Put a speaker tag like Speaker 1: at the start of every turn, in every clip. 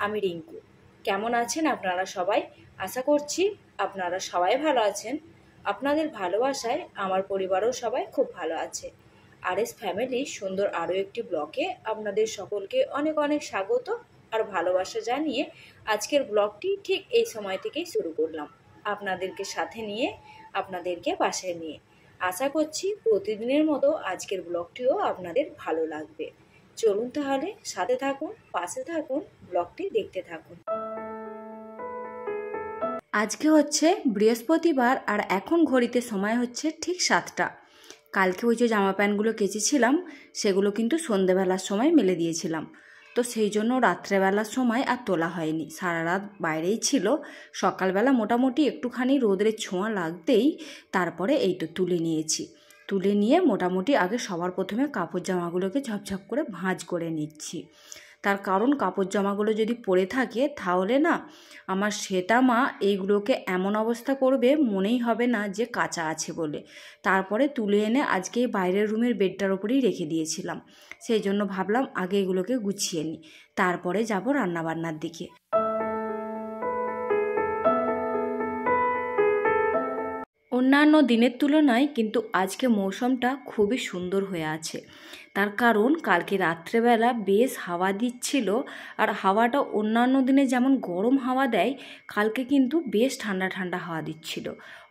Speaker 1: আমি রিঙ্কু। কেমন আছেন আপনারা সবাই? আশা করছি আপনারা সবাই ভালো আছেন। আপনাদের ভালোবাসায় আমার পরিবারও সবাই খুব ভালো আছে। আরএস ফ্যামিলি সুন্দর আরও একটি ব্লগে আপনাদের সকলকে অনেক অনেক স্বাগত আর ভালোবাসা জানিয়ে আজকের ব্লগটি ঠিক এই সময় থেকেই শুরু করলাম, আপনাদেরকে সাথে নিয়ে, আপনাদেরকে বাসায় নিয়ে। আশা করছি প্রতিদিনের মতো আজকের ব্লগটিও আপনাদের ভালো লাগবে। চলুন তাহলে সাথে থাকুন, পাশে থাকুন, ব্লগটি দেখতে থাকুন। আজকে হচ্ছে বৃহস্পতিবার আর এখন ঘড়িতে সময় হচ্ছে ঠিক 7টা। কালকে ওই যে জামা প্যান্টগুলো কেচেছিলাম সেগুলো কিন্তু সন্ধেবেলার সময় মেলে দিয়েছিলাম, তো সেই জন্য রাত্রেবেলার সময় আর তোলা হয়নি। সারা রাত বাইরেই ছিল। সকালবেলা মোটামুটি একটুখানি রোদের ছোঁয়া লাগতেই তারপরে এই তো তুলে নিয়েছি। তুলে নিয়ে মোটামুটি আগে সবার প্রথমে কাপড় জামাগুলোকে ঝপঝপ করে ভাঁজ করে নিচ্ছি। তার কারণ কাপড় জামাগুলো যদি পরে থাকে তাহলে না আমার শ্বেতা মা এইগুলোকে এমন অবস্থা করবে মনেই হবে না যে কাঁচা আছে বলে। তারপরে তুলে এনে আজকে বাইরের রুমের বেডটার ওপরেই রেখে দিয়েছিলাম। সেই জন্য ভাবলাম আগে এগুলোকে গুছিয়ে নিই, তারপরে যাব রান্নাবান্নার দিকে। অন্যান্য দিনের তুলনায় কিন্তু আজকে মৌসুমটা খুবই সুন্দর হয়ে আছে। তার কারণ কালকে রাত্রেবেলা বেশ হাওয়া দিচ্ছিল, আর হাওয়াটা অন্যান্য দিনে যেমন গরম হাওয়া দেয় কালকে কিন্তু বেশ ঠান্ডা ঠান্ডা হাওয়া দিচ্ছিল।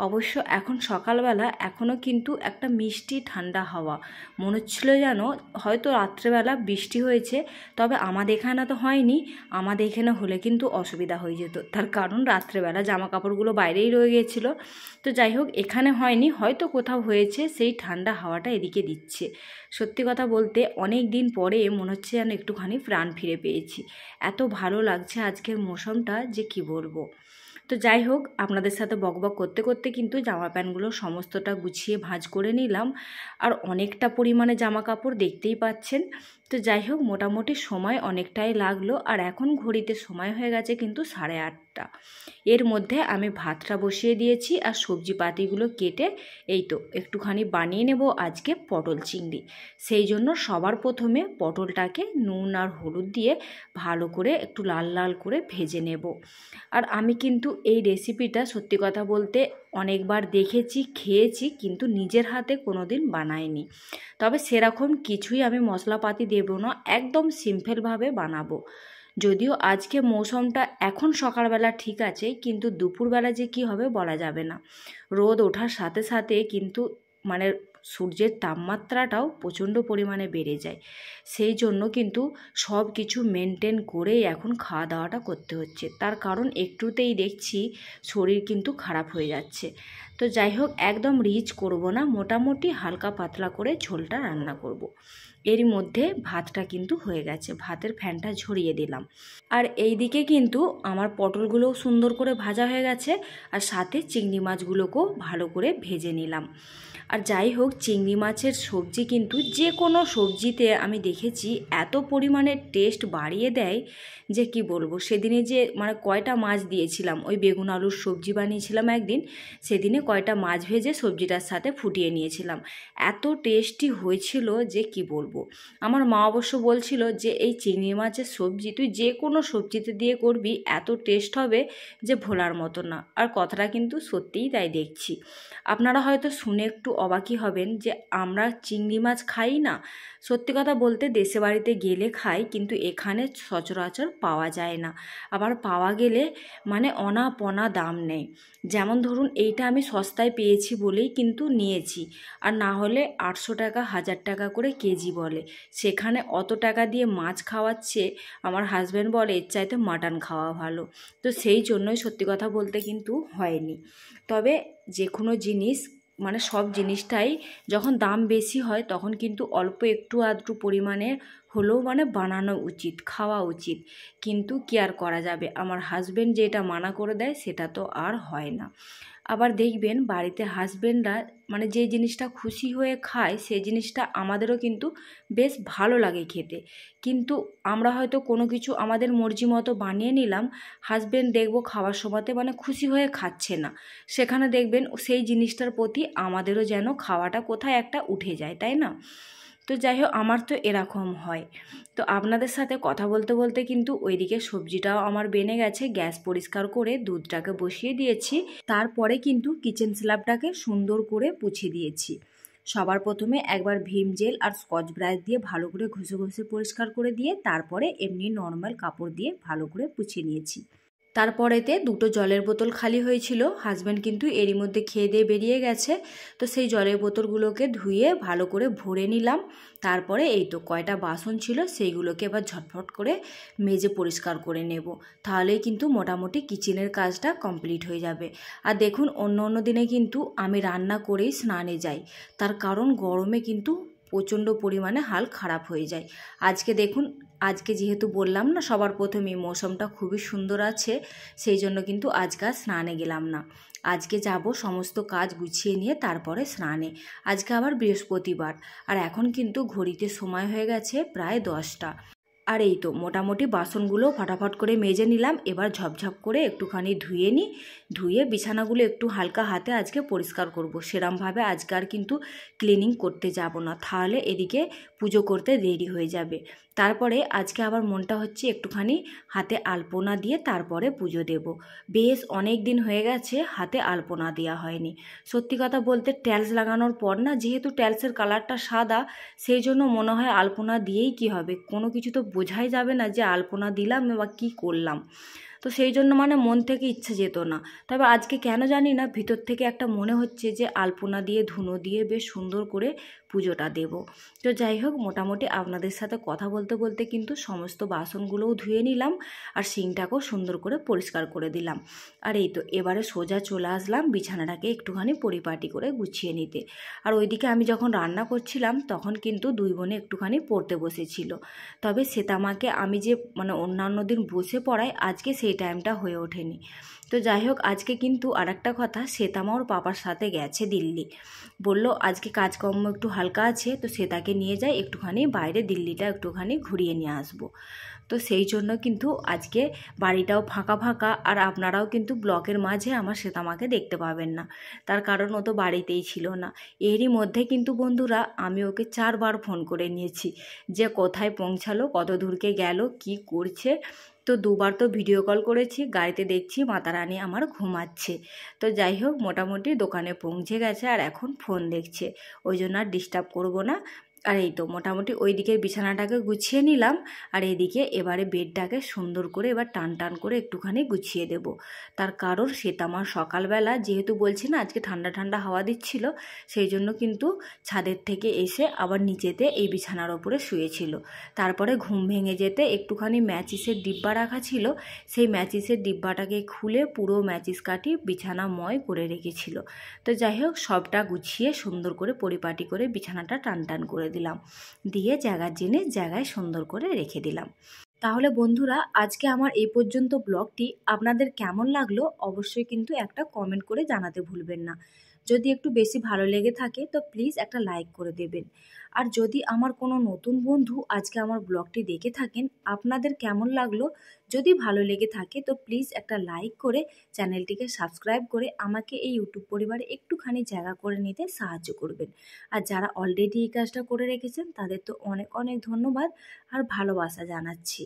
Speaker 1: অবশ্য এখন সকালবেলা এখনও কিন্তু একটা মিষ্টি ঠান্ডা হাওয়া মনে হচ্ছিল যেন হয়তো রাত্রেবেলা বৃষ্টি হয়েছে, তবে আমাদের এখানে তো হয়নি। আমাদের এখানে হলে কিন্তু অসুবিধা হয়ে যেত, তার কারণ রাত্রেবেলা জামা কাপড়গুলো বাইরেই রয়ে গিয়েছিলো। তো যাই হোক, এখানে হয়নি, হয়তো কোথাও হয়েছে, সেই ঠান্ডা হাওয়াটা এদিকে দিচ্ছে। সত্যি কথা বলতে অনেক দিন পরে মনে হচ্ছে যেন একটুখানি প্রাণ ফিরে পেয়েছি। এত ভালো লাগছে আজকের মৌসুমটা যে কি বলবো। তো যাই হোক, আপনাদের সাথে বকবক করতে করতে কিন্তু জামা প্যান্টগুলো সমস্তটা গুছিয়ে ভাঁজ করে নিলাম। আর অনেকটা পরিমাণে জামা কাপড় দেখতেই পাচ্ছেন। তো যাই হোক, মোটামুটি সময় অনেকটাই লাগলো, আর এখন ঘড়িতে সময় হয়ে গেছে কিন্তু 8:30। এর মধ্যে আমি ভাতটা বসিয়ে দিয়েছি আর সবজি পাতিগুলো কেটে এই তো একটুখানি বানিয়ে নেব আজকে পটল চিংড়ি। সেই জন্য সবার প্রথমে পটলটাকে নুন আর হলুদ দিয়ে ভালো করে একটু লাল লাল করে ভেজে নেব। আর আমি কিন্তু এই রেসিপিটা সত্যি কথা বলতে অনেকবার দেখেছি, খেয়েছি, কিন্তু নিজের হাতে কোনো দিন বানাইনি। তবে সেরকম কিছুই আমি মশলাপাতি দেব না, একদম সিম্পলভাবে বানাবো। যদিও আজকে মৌসুমটা এখন সকালবেলা ঠিক আছে, কিন্তু দুপুরবেলা যে কি হবে বলা যাবে না। রোদ ওঠার সাথে সাথে কিন্তু মানে সূর্যের তাপমাত্রাটাও প্রচণ্ড পরিমাণে বেড়ে যায়। সেই জন্য কিন্তু সব কিছু মেনটেন করেই এখন খাওয়া দাওয়াটা করতে হচ্ছে। তার কারণ একটুতেই দেখছি শরীর কিন্তু খারাপ হয়ে যাচ্ছে। তো যাই হোক, একদম রিচ করব না, মোটামুটি হালকা পাতলা করে ঝোলটা রান্না করব। এরই মধ্যে ভাতটা কিন্তু হয়ে গেছে, ভাতের ফ্যানটা ঝরিয়ে দিলাম। আর এই দিকে কিন্তু আমার পটলগুলোও সুন্দর করে ভাজা হয়ে গেছে, আর সাথে চিংড়ি মাছগুলোকেও ভালো করে ভেজে নিলাম। আর যাই হোক, চিংড়ি মাছের সবজি কিন্তু যে কোনো সবজিতে আমি দেখেছি এত পরিমাণে টেস্ট বাড়িয়ে দেয় যে কি বলবো। সেদিনে যে মানে কয়টা মাছ দিয়েছিলাম, ওই বেগুন আলুর সবজি বানিয়েছিলাম একদিন, সেদিনে কয়টা মাছ ভেজে সবজিটার সাথে ফুটিয়ে নিয়েছিলাম। এত টেস্টি হয়েছিল যে কি বলবো। আমার মা অবশ্য বলছিল যে এই চিংড়ি মাছের সবজি তুই যে কোনো সবজিতে দিয়ে করবি এত টেস্ট হবে যে ভোলার মতো না। আর কথাটা কিন্তু সত্যিই তাই দেখছি। আপনারা হয়তো শুনে একটু অবাকই হবেন যে আমরা চিংড়ি মাছ খাই না। সত্যি কথা বলতে দেশে বাড়িতে গেলে খাই, কিন্তু এখানে সচরাচর পাওয়া যায় না। আবার পাওয়া গেলে মানে অনাপনা দাম নেই। যেমন ধরুন এইটা আমি সস্তায় পেয়েছি বলেই কিন্তু নিয়েছি, আর না হলে 800 টাকা 1000 টাকা করে কেজি বলে। সেখানে অত টাকা দিয়ে মাছ খাওয়াচ্ছে, আমার হাজব্যান্ড বলে এর চাইতে মাটন খাওয়া ভালো। তো সেই জন্যই সত্যি কথা বলতে কিন্তু হয়নি। তবে যে কোনো জিনিস মানে সব জিনিসটাই যখন দাম বেশি হয় তখন কিন্তু অল্প একটু আধটু পরিমাণে হলেও মানে বানানো উচিত, খাওয়া উচিত। কিন্তু কি আর করা যাবে, আমার হাজব্যান্ড যেটা মানা করে দেয় সেটা তো আর হয় না। আবার দেখবেন বাড়িতে হাজব্যান্ডরা মানে যে জিনিসটা খুশি হয়ে খায় সেই জিনিসটা আমাদেরও কিন্তু বেশ ভালো লাগে খেতে। কিন্তু আমরা হয়তো কোনো কিছু আমাদের মর্জি মতো বানিয়ে নিলাম, হাজব্যান্ড দেখবো খাওয়ার সময়তে মানে খুশি হয়ে খাচ্ছে না। সেখানে দেখবেন সেই জিনিসটার প্রতি আমাদেরও যেন খাওয়াটা কোথায় একটা উঠে যায়, তাই না? তো যাই হোক, আমার তো এরকম হয়। তো আপনাদের সাথে কথা বলতে বলতে কিন্তু ওইদিকে সবজিটাও আমার বেনে গেছে, গ্যাস পরিষ্কার করে দুধটাকে বসিয়ে দিয়েছি। তারপরে কিন্তু কিচেন স্ল্যাবটাকে সুন্দর করে পুছে দিয়েছি। সবার প্রথমে একবার ভিম জেল আর স্কচ ব্রাইট দিয়ে ভালো করে ঘষে ঘষে পরিষ্কার করে দিয়ে তারপরে এমনি নর্মাল কাপড় দিয়ে ভালো করে পুছে নিয়েছি। তারপরেতে দুটো জলের বোতল খালি হয়েছিল, হাজব্যান্ড কিন্তু এরই মধ্যে খেয়ে দিয়ে বেরিয়ে গেছে। তো সেই জলের বোতলগুলোকে ধুয়ে ভালো করে ভরে নিলাম। তারপরে এই তো কয়টা বাসন ছিল সেইগুলোকে এবার ঝটফট করে মেজে পরিষ্কার করে নেব, তাহলেই কিন্তু মোটামুটি কিচেনের কাজটা কমপ্লিট হয়ে যাবে। আর দেখুন, অন্য অন্য দিনে কিন্তু আমি রান্না করেই স্নানে যাই, তার কারণ গরমে কিন্তু প্রচণ্ড পরিমাণে হাল খারাপ হয়ে যায়। আজকে দেখুন, আজকে যেহেতু বললাম না সবার প্রথমেই মৌসুমটা খুবই সুন্দর আছে, সেই জন্য কিন্তু আজকে আর স্নানে গেলাম না। আজকে যাব সমস্ত কাজ গুছিয়ে নিয়ে তারপরে স্নানে। আজকে আবার বৃহস্পতিবার, আর এখন কিন্তু ঘড়িতে সময় হয়ে গেছে প্রায় 10টা। আর এই তো মোটামুটি বাসনগুলো ফটাফট করে মেজে নিলাম। এবার ঝপঝপ করে একটুখানি ধুয়ে নিই, ধুয়ে বিছানাগুলো একটু হালকা হাতে আজকে পরিষ্কার করব। সেরমভাবে আজকে আর কিন্তু ক্লিনিং করতে যাব না, তাহলে এদিকে পুজো করতে দেরি হয়ে যাবে। তারপরে আজকে আবার মনটা হচ্ছে একটুখানি হাতে আলপনা দিয়ে তারপরে পুজো দেব। বেশ অনেক দিন হয়ে গেছে হাতে আলপনা দেওয়া হয়নি। সত্যি কথা বলতে টাইলস লাগানোর পর না, যেহেতু টাইলসের কালারটা সাদা, সেই জন্য মনে হয় আলপনা দিয়েই কি হবে, কোনো কিছু তো বোঝাই যাবে না যে আলপনা দিলাম বা কী করলাম। তো সেই জন্য মানে মন থেকে ইচ্ছা যেত না। তবে আজকে কেন জানি না ভিতর থেকে একটা মনে হচ্ছে যে আলপনা দিয়ে ধুনো দিয়ে বেশ সুন্দর করে পুজোটা দেব। তো যাই হোক, মোটামুটি আপনাদের সাথে কথা বলতে বলতে কিন্তু সমস্ত বাসনগুলোও ধুয়ে নিলাম আর সিঙ্কটাকেও সুন্দর করে পরিষ্কার করে দিলাম। আর এই তো এবারে সোজা চলে আসলাম বিছানাটাকে একটুখানি পরিপাটি করে গুছিয়ে নিতে। আর ওইদিকে আমি যখন রান্না করছিলাম তখন কিন্তু দুই বোনে একটুখানি পড়তে বসেছিল। তবে শ্বেতামাকে আমি যে মানে অন্যান্য দিন বসে পড়াই, আজকে সেই টাইমটা হয়ে ওঠেনি। তো যাই হোক, আজকে কিন্তু আরেকটা কথা, শ্বেতামা ওর পাপার সাথে গেছে দিল্লি। বলল আজকে কাজকর্ম একটু হালকা আছে, তো শ্বেতাকে নিয়ে যাই একটুখানি বাইরে, দিল্লিটা একটুখানি ঘুরিয়ে নিয়ে আসবো। তো সেই জন্য কিন্তু আজকে বাড়িটাও ফাঁকা ফাঁকা, আর আপনারাও কিন্তু ব্লগের মাঝে আমার শ্বেতামাকে দেখতে পাবেন না, তার কারণ ও তো বাড়িতেই ছিল না। এরই মধ্যে কিন্তু বন্ধুরা আমি ওকে 4বার ফোন করে নিয়েছি যে কোথায় পৌঁছালো, কত দূরকে গেল, কি করছে। তো 2বার তো ভিডিও কল করেছি, গাড়িতে দেখছি মাতারানী আমার ঘুমাচ্ছে। তো যাই হোক, মোটামুটি দোকানে পৌঁছে গেছে আর এখন ফোন দেখছে, ওই জন্য আর ডিস্টার্ব করবো না। আর এই তো মোটামুটি ওই দিকের বিছানাটাকে গুছিয়ে নিলাম, আর এইদিকে এবারে বেডটাকে সুন্দর করে এবার টান টান করে একটুখানি গুছিয়ে দেব। তার কারণ সেটা আমার সকালবেলা যেহেতু বলছি না আজকে ঠান্ডা ঠান্ডা হাওয়া দিচ্ছিল, সেই জন্য কিন্তু ছাদের থেকে এসে আবার নিচেতে এই বিছানার ওপরে শুয়েছিল। তারপরে ঘুম ভেঙে যেতে একটুখানি ম্যাচিসের ডিব্বা রাখা ছিল, সেই ম্যাচিসের ডিব্বাটাকে খুলে পুরো ম্যাচিস কাটি বিছানাময় করে রেখেছিল। তো যাই হোক, সবটা গুছিয়ে সুন্দর করে পরিপাটি করে বিছানাটা টান টান করে দিলাম, দিয়ে জায়গার জিনিস জায়গায় সুন্দর করে রেখে দিলাম। তাহলে বন্ধুরা, আজকে আমার এই পর্যন্ত ব্লগটি আপনাদের কেমন লাগলো অবশ্যই কিন্তু একটা কমেন্ট করে জানাতে ভুলবেন না। যদি একটু বেশি ভালো লেগে থাকে তো প্লিজ একটা লাইক করে দেবেন। আর যদি আমার কোনো নতুন বন্ধু আজকে আমার ব্লগটি দেখে থাকেন, আপনাদের কেমন লাগলো যদি ভালো লেগে থাকে তো প্লিজ একটা লাইক করে চ্যানেলটিকে সাবস্ক্রাইব করে আমাকে এই ইউটিউব পরিবারে একটুখানি জায়গা করে নিতে সাহায্য করবেন। আর যারা অলরেডি এই কাজটা করে রেখেছেন তাদের তো অনেক অনেক ধন্যবাদ আর ভালোবাসা জানাচ্ছি।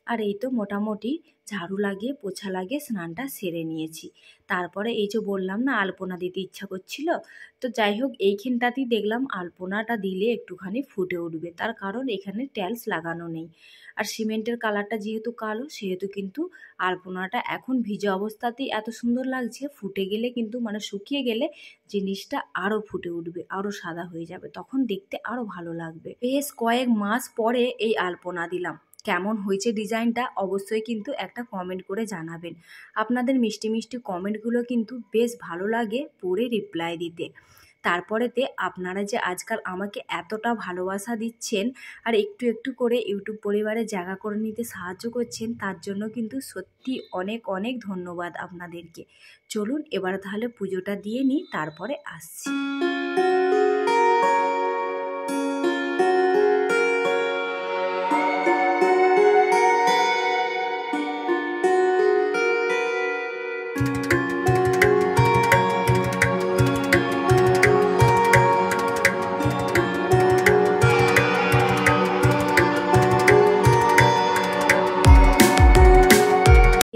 Speaker 1: আর এই তো মোটামুটি ঝাড়ু লাগিয়ে পোছা লাগিয়ে স্নানটা সেরে নিয়েছি। তারপরে এই যে বললাম না আলপনা দিতে ইচ্ছা করছিল, তো যাই হোক এইখানটাতেই দেখলাম আলপনাটা দিলে একটুখানি ফুটে উঠবে, তার কারণ এখানে টাইলস লাগানো নেই। আর সিমেন্টের কালারটা যেহেতু কালো, সেহেতু কিন্তু আলপনাটা এখন ভিজে অবস্থাতেই এত সুন্দর লাগছে, ফুটে গেলে কিন্তু মানে শুকিয়ে গেলে জিনিসটা আরও ফুটে উঠবে, আরও সাদা হয়ে যাবে, তখন দেখতে আরও ভালো লাগবে। বেশ কয়েক মাস পরে এই আলপনা দিলাম, কেমন হয়েছে ডিজাইনটা অবশ্যই কিন্তু একটা কমেন্ট করে জানাবেন। আপনাদের মিষ্টি মিষ্টি কমেন্টগুলো কিন্তু বেশ ভালো লাগে পড়ে রিপ্লাই দিতে। তারপরেতে আপনারা যে আজকাল আমাকে এতটা ভালোবাসা দিচ্ছেন আর একটু একটু করে ইউটিউব পরিবারে জায়গা করে নিতে সাহায্য করছেন, তার জন্য কিন্তু সত্যি অনেক অনেক ধন্যবাদ আপনাদেরকে। চলুন এবার তাহলে পুজোটা দিয়ে নিই, তারপরে আসছি।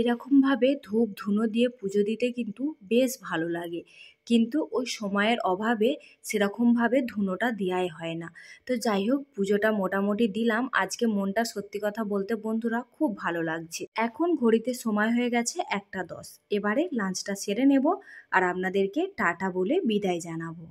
Speaker 1: এইরকমভাবে ধূপ ধুনো দিয়ে পুজো দিতে কিন্তু বেশ ভালো লাগে, কিন্তু ওই সময়ের অভাবে সেরকমভাবে ধুনোটা দেওয়াই হয় না। তো যাই হোক, পুজোটা মোটামুটি দিলাম। আজকে মনটা সত্যি কথা বলতে বন্ধুরা খুব ভালো লাগছে। এখন ঘড়িতে সময় হয়ে গেছে 1টা 10। এবারে লাঞ্চটা সেরে নেব আর আপনাদেরকে টাটা বলে বিদায় জানাবো।